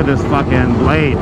at this fucking blade.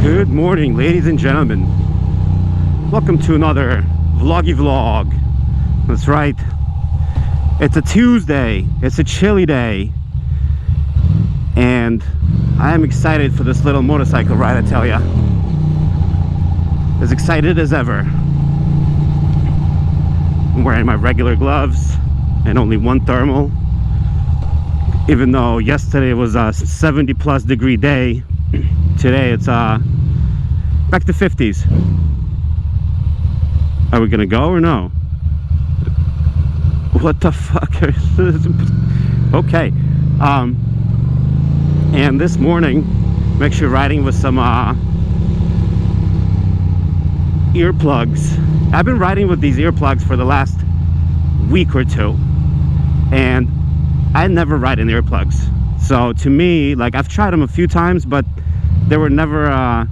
Good morning, ladies and gentlemen. Welcome to another vloggy vlog. That's right. It's a Tuesday. It's a chilly day. And I am excited for this little motorcycle ride, I tell ya. As excited as ever. I'm wearing my regular gloves and only one thermal. Even though yesterday was a 70+ degree day, today it's back to 50s. Are we gonna go or no? What the fuck? Okay. And this morning I'm actually riding with some earplugs. I've been riding with these earplugs for the last week or two, and I never ride in earplugs. So to me, like, I've tried them a few times, but they were never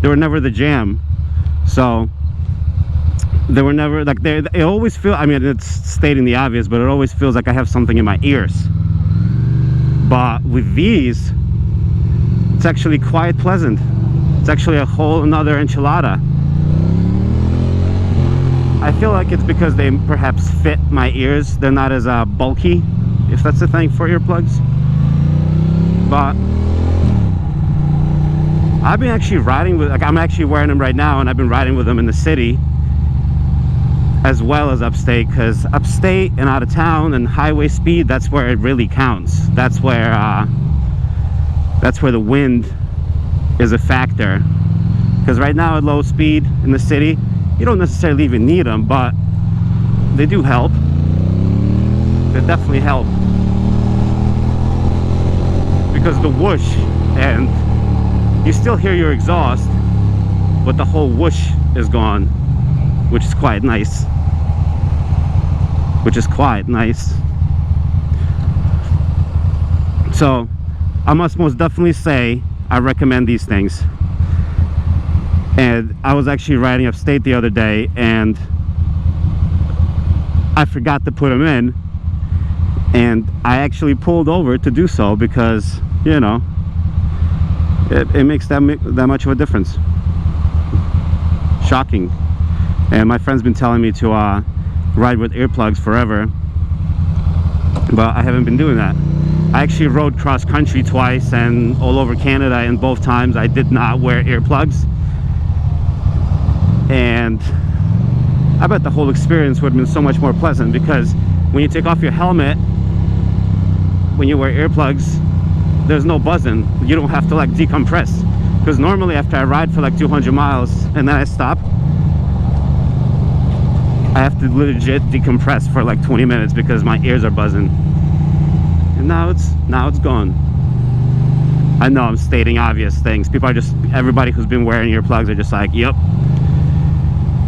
the jam. So they were never like, it always feel, I mean, it's stating the obvious, but it always feels like I have something in my ears. But with these, it's actually quite pleasant. It's actually a whole another enchilada. I feel like it's because they perhaps fit my ears. They're not as bulky, if that's the thing for earplugs. But I've been actually riding with, like, I'm actually wearing them right now, and I've been riding with them in the city as well as upstate, because upstate and out of town and highway speed, that's where it really counts. That's where the wind is a factor. Because right now at low speed in the city, you don't necessarily even need them, but they do help. They definitely help, because the whoosh, and you still hear your exhaust, but the whole whoosh is gone, which is quite nice. So I must most definitely say I recommend these things. And I was actually riding upstate the other day, and I forgot to put them in, and I actually pulled over to do so, because, you know, it makes that much of a difference. Shocking. And my friend's been telling me to ride with earplugs forever, but I haven't been doing that. I actually rode cross country twice and all over Canada, and both times I did not wear earplugs. And I bet the whole experience would have been so much more pleasant, because when you take off your helmet, when you wear earplugs, there's no buzzing. You don't have to like decompress, because normally after I ride for like 200 miles and then I stop, I have to legit decompress for like 20 minutes because my ears are buzzing. And now it's gone. I know I'm stating obvious things. People are just, everybody who's been wearing earplugs are just like, yep,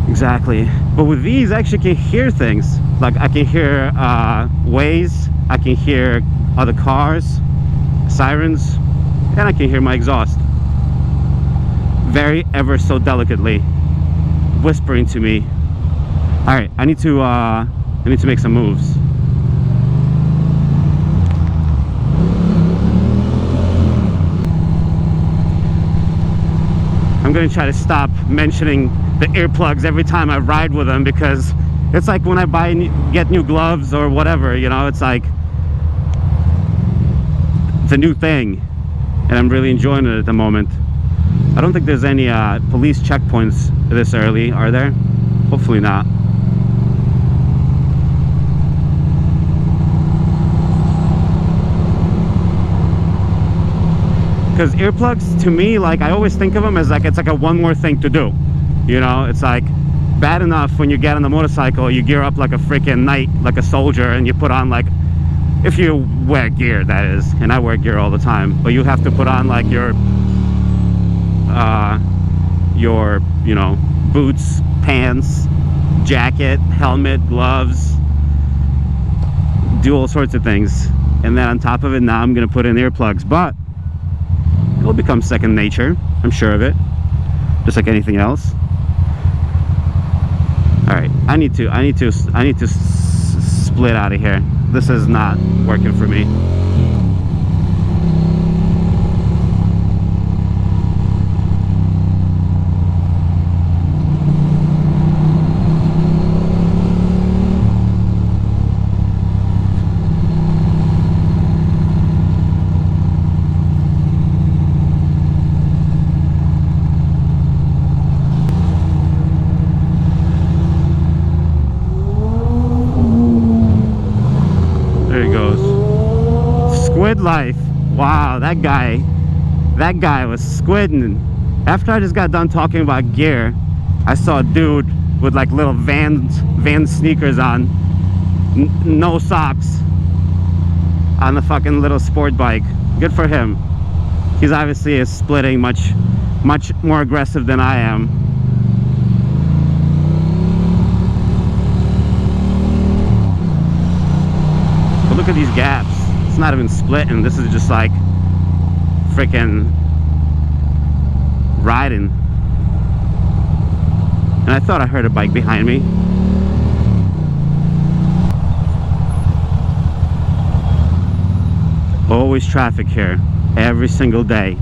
exactly. But with these, I actually can hear things. Like, I can hear ways, I can hear other cars, sirens, and I can hear my exhaust. Very ever so delicately whispering to me. All right, I need to make some moves. I'm gonna try to stop mentioning the earplugs every time I ride with them, because it's like when I get new gloves or whatever, you know, it's like it's a new thing, and I'm really enjoying it at the moment. I don't think there's any police checkpoints this early, are there? Hopefully not. Because earplugs, to me, like, I always think of them as like, it's like a one more thing to do, you know. It's like bad enough when you get on the motorcycle, you gear up like a freaking knight, like a soldier, and you put on, like, if you wear gear, that is, and I wear gear all the time, but you have to put on like your you know, boots, pants, jacket, helmet, gloves, do all sorts of things. And then on top of it, now I'm gonna put in earplugs. But It will become second nature. I'm sure of it. Just like anything else. All right, I need to split out of here. This is not working for me. Life. Wow, that guy was squidding. After I just got done talking about gear, I saw a dude with like little van sneakers on, no socks, on the fucking little sport bike. Good for him. He's obviously is splitting much more aggressive than I am. But look at these gaps. It's not even splitting. This is just like freaking riding. And I thought I heard a bike behind me. Always traffic here, every single day.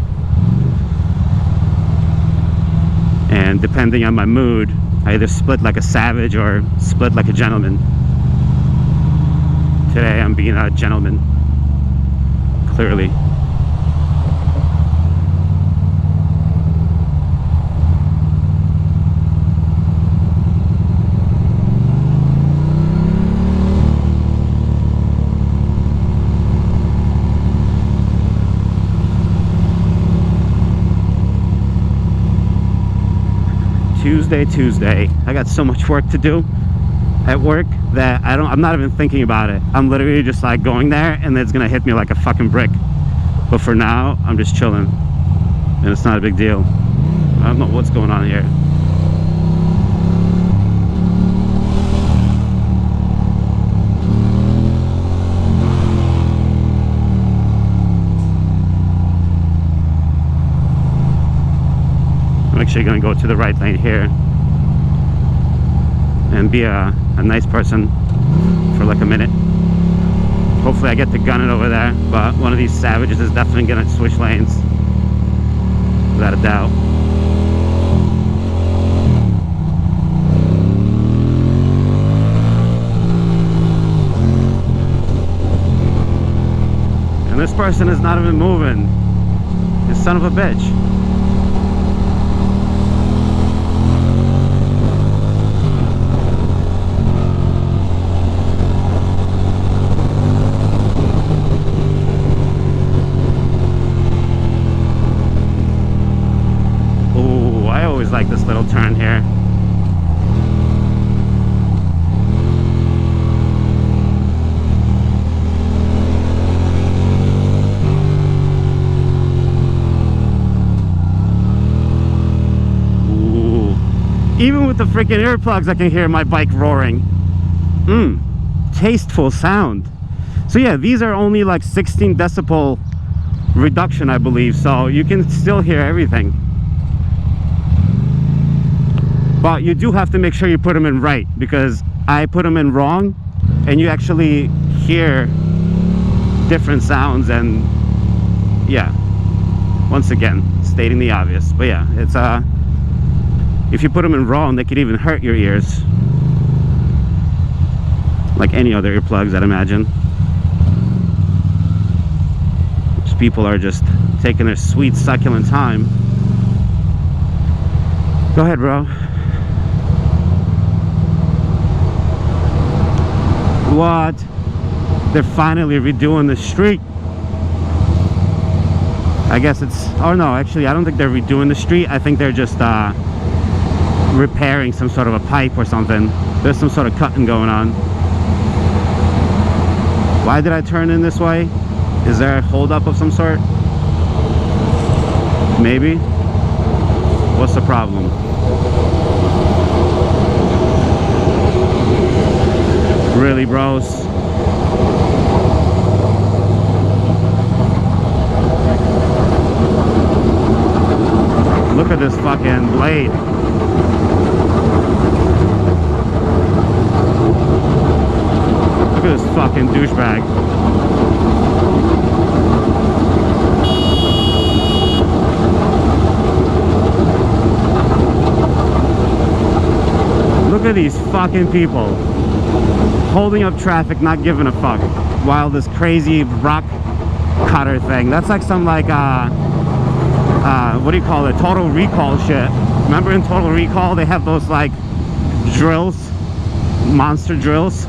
And depending on my mood, I either split like a savage or split like a gentleman. Today I'm being a gentleman. Clearly. Tuesday. I got so much work to do at work that I'm not even thinking about it. I'm literally just like going there and it's gonna hit me like a fucking brick. But for now, I'm just chilling and it's not a big deal. I don't know what's going on here. I'm actually gonna go to the right lane here and be a nice person for like a minute. Hopefully I get to gun it over there, but one of these savages is definitely gonna switch lanes, without a doubt. And this person is not even moving. You son of a bitch. Like this little turn here. Ooh. Even with the freaking earplugs, I can hear my bike roaring. Tasteful sound. So yeah, these are only like 16 decibel reduction, I believe, so you can still hear everything. But you do have to make sure you put them in right, because I put them in wrong and you actually hear different sounds. And yeah, once again, stating the obvious. But yeah, it's if you put them in wrong, they could even hurt your ears, like any other earplugs, I'd imagine. Just people are just taking their sweet succulent time. Go ahead, bro. What? They're finally redoing the street. I guess it's, oh no, actually I don't think they're redoing the street. I think they're just repairing some sort of a pipe or something. There's some sort of cutting going on. Why did I turn in this way? Is there a holdup of some sort? Maybe. What's the problem? Really, bros? delayed. Look at this fucking douchebag. Look at these fucking people holding up traffic, not giving a fuck, while this crazy rock cutter thing, that's like some like what do you call it, Total Recall shit. Remember in Total Recall they have those like drills, monster drills?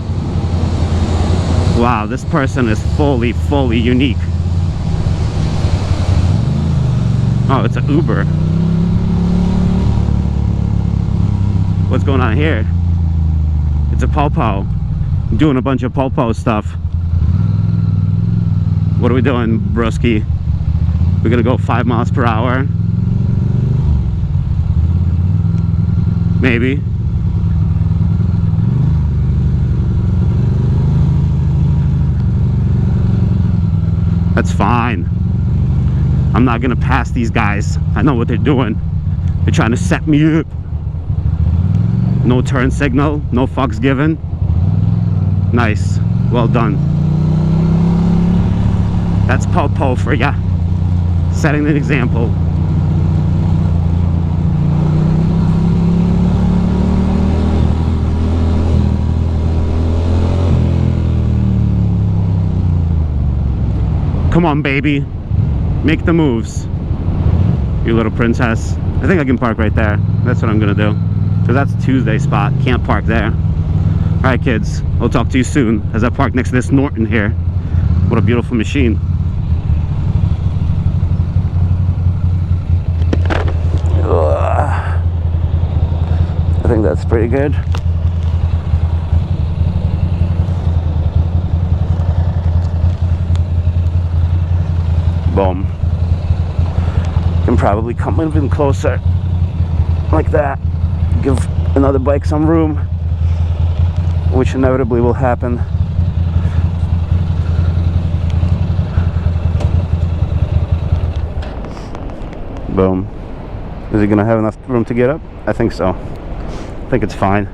Wow, this person is fully unique. Oh, it's an Uber. What's going on here? It's a popo. Doing a bunch of popo stuff. What are we doing, broski? We're gonna go 5 miles per hour? Maybe. That's fine. I'm not gonna pass these guys. I know what they're doing. They're trying to set me up. No turn signal, no fucks given. Nice, well done. That's po-po for ya. Setting an example. Come on, baby. Make the moves, you little princess. I think I can park right there. That's what I'm gonna do. Because that's a Tuesday spot. Can't park there. Alright, kids. I'll talk to you soon as I park next to this Norton here. What a beautiful machine. I think that's pretty good. Boom. Can probably come even closer like that. Give another bike some room, which inevitably will happen. Boom. Is he gonna have enough room to get up? I think so. I think it's fine.